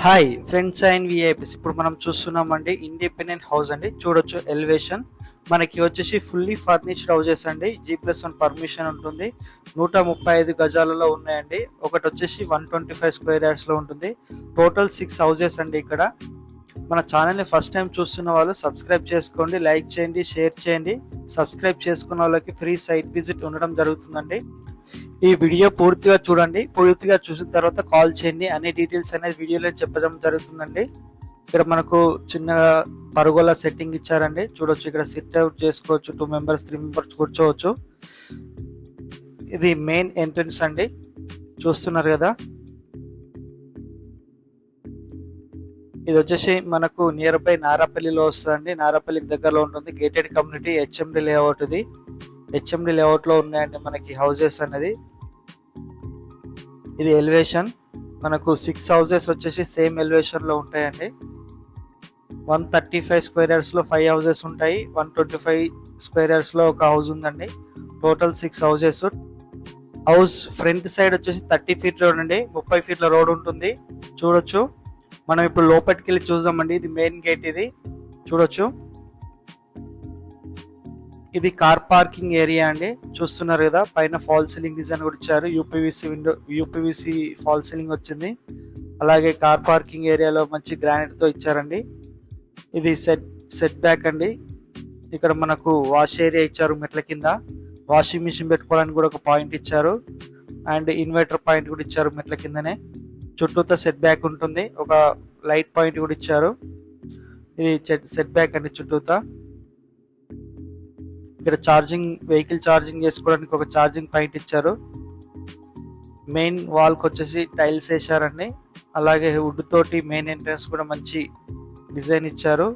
Hi friends and VIPs. ఇప్పుడు మనం చూస్తున్నామండి ఇండిపెండెంట్ హౌస్ అండి. చూడొచ్చు ఎలివేషన్ మనకి వచ్చేసి ఫుల్లీ ఫర్నిష్డ్ హౌజెస్ అండి. G+1 పర్మిషన్ ఉంటుంది. 135 గజాలలో ఉన్నాయండి. ఒకటి వచ్చేసి 125 స్క్వేర్ యార్డ్స్లో ఉంటుంది. టోటల్ 6 హౌజెస్ అండి. ఇక్కడ మన ఛానల్ని ఫస్ట్ టైం చూస్తున్న వాళ్ళు సబ్స్క్రైబ్ చేసుకోండి, లైక్ చేయండి, షేర్ చేయండి. సబ్స్క్రైబ్ చేసుకున్న వాళ్ళకి ఫ్రీ సైట్ విజిట్ ఉండడం జరుగుతుందండి. ఈ వీడియో పూర్తిగా చూడండి. పూర్తిగా చూసిన తర్వాత కాల్ చేయండి. అన్ని డీటెయిల్స్ అనేది వీడియోలో చెప్పడం జరుగుతుందండి. ఇక్కడ మనకు చిన్న పరుగుల సెట్టింగ్ ఇచ్చారండి. చూడొచ్చు, ఇక్కడ సిట్ అవుట్ చేసుకోవచ్చు. 2 మెంబర్స్ 3 మెంబర్స్ కూర్చోవచ్చు. ఇది మెయిన్ ఎంట్రన్స్ అండి. చూస్తున్నారు కదా, ఇది వచ్చేసి మనకు నియర్ బై నారాపల్లిలో వస్తుందండి. నారాపల్లికి దగ్గరలో ఉంటుంది. Gated community HMD layout. ఇది హెచ్ఎండి లేఅవుట్ లో ఉన్నాయండి మనకి హౌజెస్ అనేది. ఇది ఎలివేషన్. మనకు 6 హౌజెస్ వచ్చేసి సేమ్ ఎలివేషన్ లో ఉంటాయండి. 135 స్క్వేర్ యార్డ్స్ లో 5 హౌజెస్ ఉంటాయి. 125 స్క్వేర్ యార్డ్స్ లో ఒక హౌస్ ఉందండి. Total 6 houses. House front side వచ్చేసి 30 ఫీట్ రోడ్ అండి. 30 ఫీట్ల రోడ్ ఉంటుంది. చూడొచ్చు. మనం ఇప్పుడు లోపలికి వెళ్ళి చూద్దామండి. ఇది మెయిన్ గేట్. ఇది చూడొచ్చు. ఇది కార్ పార్కింగ్ ఏరియా అండి. చూస్తున్నారు కదా, పైన ఫాల్ సీలింగ్ డిజైన్ కూడా ఇచ్చారు. యూపీవీసీ ఫాల్ సీలింగ్ వచ్చింది. అలాగే కార్ పార్కింగ్ ఏరియాలో మంచి గ్రానైట్ తో ఇచ్చారండి. ఇది సెట్ బ్యాక్ అండి. ఇక్కడ మనకు వాష్ ఏరియా ఇచ్చారు. మెట్ల కింద వాషింగ్ మిషన్ పెట్టుకోవడానికి కూడా ఒక పాయింట్ ఇచ్చారు. అండ్ ఇన్వర్టర్ పాయింట్ కూడా ఇచ్చారు మెట్ల కిందనే. చుట్టూతో సెట్ బ్యాక్ ఉంటుంది. ఒక లైట్ పాయింట్ కూడా ఇచ్చారు. ఇది సెట్ బ్యాక్ అండి చుట్టూతా. ఇక్కడ వెహికల్ ఛార్జింగ్ చేసుకోవడానికి ఒక ఛార్జింగ్ పాయింట్ ఇచ్చారు. మెయిన్ వాల్ కి వచ్చేసి టైల్స్ వేసారండి. అలాగే వుడ్ తోటి మెయిన్ ఎంట్రన్స్ కూడా మంచి డిజైన్ ఇచ్చారు.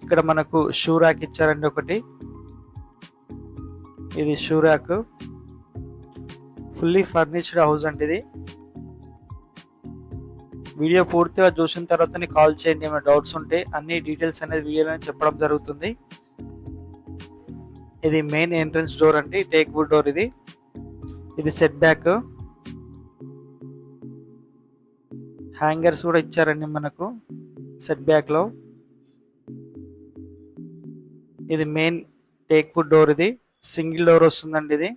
ఇక్కడ మనకు షూ ర్యాక్ ఇచ్చారండి ఒకటి. ఇది shoe rack. Fully furnished house అండి ఇది. వీడియో పూర్తిగా చూసిన తర్వాత కాల్ చేయండి. ఏమైనా డౌట్స్ ఉంటే అన్ని డీటెయిల్స్ అనేది వీడియోలో చెప్పడం జరుగుతుంది. ఇది మెయిన్ ఎంట్రన్స్ డోర్ అండి. టేక్ వుడ్ డోర్ ఇది. ఇది సెట్ బ్యాక్. హ్యాంగర్స్ కూడా ఇచ్చారండి మనకు సెట్ బ్యాక్ లో. ఇది మెయిన్ టేక్ వుడ్ డోర్. ఇది సింగిల్ డోర్ వస్తుందండి.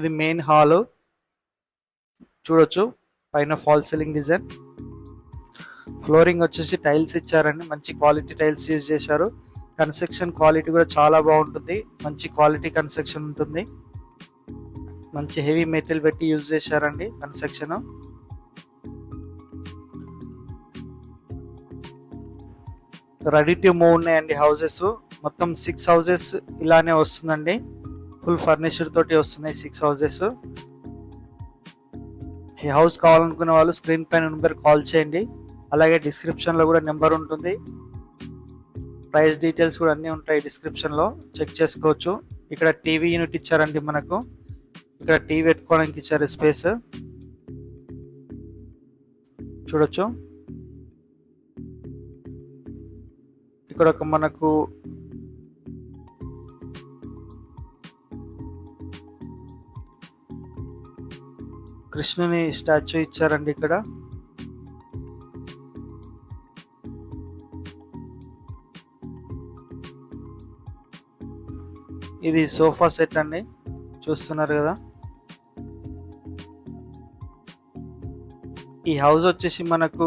ఇది మెయిన్ హాల్. చూడొచ్చు, పైన ఫాల్ సీలింగ్ డిజైన్. ఫ్లోరింగ్ వచ్చేసి టైల్స్ ఇచ్చారండి. మంచి క్వాలిటీ టైల్స్ యూజ్ చేశారు. కన్స్ట్రక్షన్ క్వాలిటీ కూడా చాలా బాగుంటుంది. మంచి క్వాలిటీ కన్స్ట్రక్షన్ ఉంటుంది. మంచి హెవీ మెటీరియల్ పెట్టి యూజ్ చేశారండి కన్స్ట్రక్షన్. రెడీ టు మూవ్ ఉన్నాయండి హౌజెస్. మొత్తం 6 హౌజెస్ ఇలానే వస్తుందండి. ఫుల్ ఫర్నిచర్ తోటి వస్తున్నాయి 6 హౌజెస్. ఈ హౌస్ కావాలనుకునే వాళ్ళు స్క్రీన్ పైన నెంబర్ కాల్ చేయండి. అలాగే డిస్క్రిప్షన్ లో కూడా నెంబర్ ఉంటుంది. ప్రైస్ డీటెయిల్స్ కూడా అన్నీ ఉంటాయి డిస్క్రిప్షన్ లో, చెక్ చేసుకోవచ్చు. ఇక్కడ టీవీ యూనిట్ ఇచ్చారండి మనకు. ఇక్కడ టీవీ పెట్టుకోవడానికి ఇచ్చారు స్పేస్. చూడొచ్చు. ఇక్కడ ఒక మనకు కృష్ణుని స్టాచ్యూ ఇచ్చారండి ఇక్కడ. ఇది సోఫా సెట్ అండి. చూస్తున్నారు కదా. ఈ హౌస్ వచ్చేసి మనకు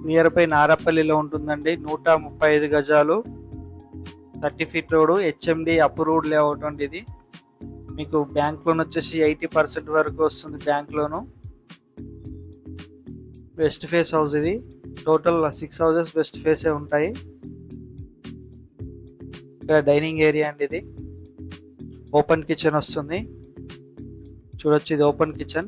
నియర్ బై నారాపల్లిలో ఉంటుందండి. 135 గజాలు, 30 feet road, HMD approved layout అండి. ఇది మీకు బ్యాంక్ లోన్ వచ్చేసి 80% వరకు వస్తుంది. Bank loan. West face house ఇది. టోటల్ 6 హౌసెస్ వెస్ట్ ఫేసే ఉంటాయి. ఇక్కడ డైనింగ్ ఏరియా అండి. ఇది ఓపెన్ కిచెన్ వస్తుంది. చూడొచ్చు, ఇది ఓపెన్ కిచెన్.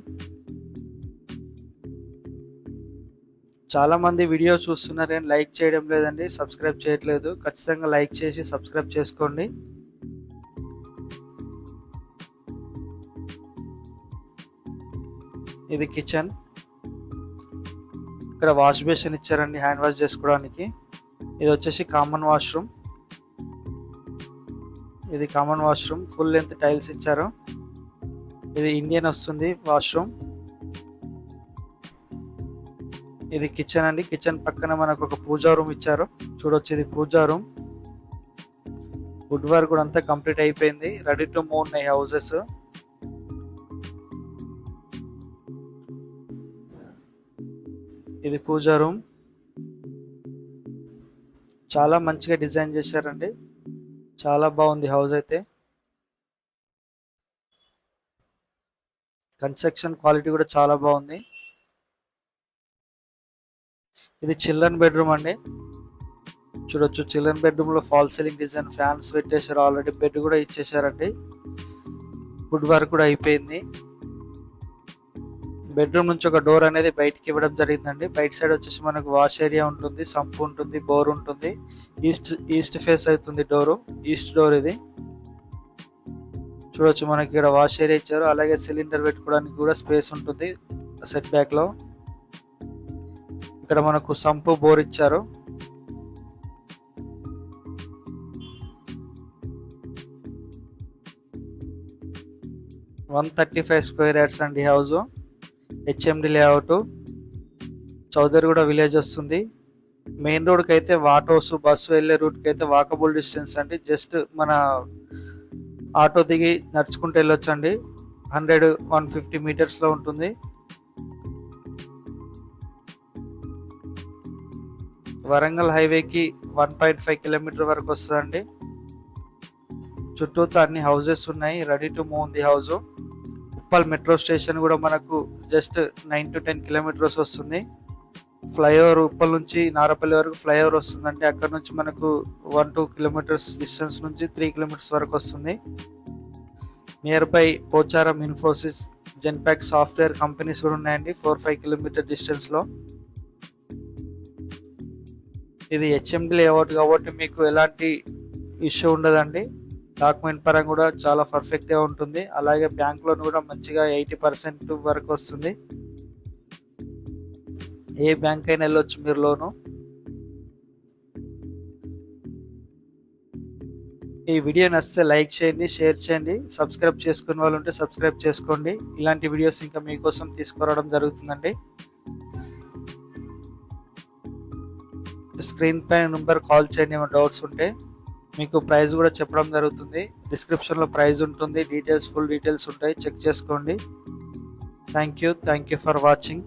చాలా మంది వీడియో చూస్తున్నారు కానీ లైక్ చేయడం లేదండి, సబ్స్క్రైబ్ చేయట్లేదు. ఖచ్చితంగా లైక్ చేసి సబ్స్క్రైబ్ చేసుకోండి. ఇది కిచెన్. ఇక్కడ వాష్ బేసిన్ ఇచ్చారండి హ్యాండ్ వాష్ చేసుకోవడానికి. ఇది వచ్చేసి కామన్ వాష్రూమ్. ఇది common washroom. Full length tiles ఇచ్చారు. ఇది ఇండియన్ వస్తుంది వాష్రూమ్. ఇది కిచెన్ అండి. కిచెన్ పక్కన మనకు ఒక పూజా రూమ్ ఇచ్చారు. చూడొచ్చు, ఇది పూజా రూమ్. వుడ్ వర్క్ కూడా అంతా కంప్లీట్ అయిపోయింది. రెడీ టు మూవ్ ఉన్నాయి హౌసెస్. ఇది పూజా రూమ్. చాలా మంచిగా డిజైన్ చేశారండి. చాలా బాగుంది హౌస్ అయితే. కన్స్ట్రక్షన్ క్వాలిటీ కూడా చాలా బాగుంది. ఇది చిల్డ్రన్ బెడ్రూమ్ అండి. చూడొచ్చు, చిల్డ్రన్ బెడ్రూమ్ లో ఫాల్ సీలింగ్ డిజైన్, ఫ్యాన్స్ పెట్టేశారు. ఆల్రెడీ బెడ్ కూడా ఇచ్చేసారండి. వుడ్ వర్క్ కూడా అయిపోయింది. బెడ్రూమ్ నుంచి ఒక డోర్ అనేది బయటికి ఇవ్వడం జరిగిందండి. బయట సైడ్ వచ్చేసి మనకు వాష్ ఏరియా ఉంటుంది, సంప్ ఉంటుంది, బోర్ ఉంటుంది. ఈస్ట్ ఫేస్ అవుతుంది డోరు. ఈస్ట్ డోర్ ఇది. చూడొచ్చు, మనకి ఇక్కడ వాష్ ఏరియా ఇచ్చారు. అలాగే సిలిండర్ పెట్టుకోవడానికి కూడా స్పేస్ ఉంటుంది సెట్ బ్యాక్ లో. ఇక్కడ మనకు సంపు, బోర్ ఇచ్చారు. $135 స్క్వేర్ యార్డ్స్ అండి house. HMD layout. Chowdariguda village వస్తుంది. మెయిన్ రోడ్కి అయితే ఆటోస్, బస్సు వెళ్ళే రూట్కి అయితే వాకబుల్ డిస్టెన్స్ అండి. జస్ట్ మన ఆటో దిగి నడుచుకుంటూ వెళ్ళొచ్చు అండి. 100-150 మీటర్స్లో ఉంటుంది. వరంగల్ హైవేకి 1.5 కిలోమీటర్ వరకు వస్తుందండి. చుట్టూతో అన్ని హౌసెస్ ఉన్నాయి. రెడీ టు మూవ్ ఉంది హౌస్. ఉప్పల్ మెట్రో స్టేషన్ కూడా మనకు జస్ట్ 9 to 10 కిలోమీటర్స్ వస్తుంది. ఫ్లైఓవర్ ఉప్పల్ నుంచి నారపల్లి వరకు ఫ్లైఓవర్ వస్తుందండి. అక్కడ నుంచి మనకు 1-2 కిలోమీటర్స్ డిస్టెన్స్ నుంచి 3 కిలోమీటర్స్ వరకు వస్తుంది. Near by Pocharam, Infosys, Genpact software companies కూడా ఉన్నాయండి 4-5 కిలోమీటర్ డిస్టెన్స్లో. ఇది హెచ్ఎండి లేఅవుట్ కాబట్టి మీకు ఎలాంటి ఇష్యూ ఉండదండి. డాక్యుమెంట్ పరంగా కూడా చాలా పర్ఫెక్ట్గా ఉంటుంది. అలాగే బ్యాంక్ లోన్ కూడా మంచిగా 80% వరకు వస్తుంది. ఏ బ్యాంక్ అయినా వెళ్ళొచ్చు మీరు లోను. ఈ వీడియో నచ్చితే లైక్ చేయండి, షేర్ చేయండి. సబ్స్క్రైబ్ చేసుకునే వాళ్ళు ఉంటే సబ్స్క్రైబ్ చేసుకోండి. ఇలాంటి వీడియోస్ ఇంకా మీకోసం తీసుకురావడం జరుగుతుందండి. స్క్రీన్ పైన నెంబర్ కాల్ చేయండి ఏమైనా డౌట్స్ ఉంటే. మీకు ప్రైస్ కూడా చెప్పడం జరుగుతుంది. డిస్క్రిప్షన్లో ప్రైస్ ఉంటుంది, ఫుల్ డీటెయిల్స్ ఉంటాయి, చెక్ చేసుకోండి. Thank you for watching.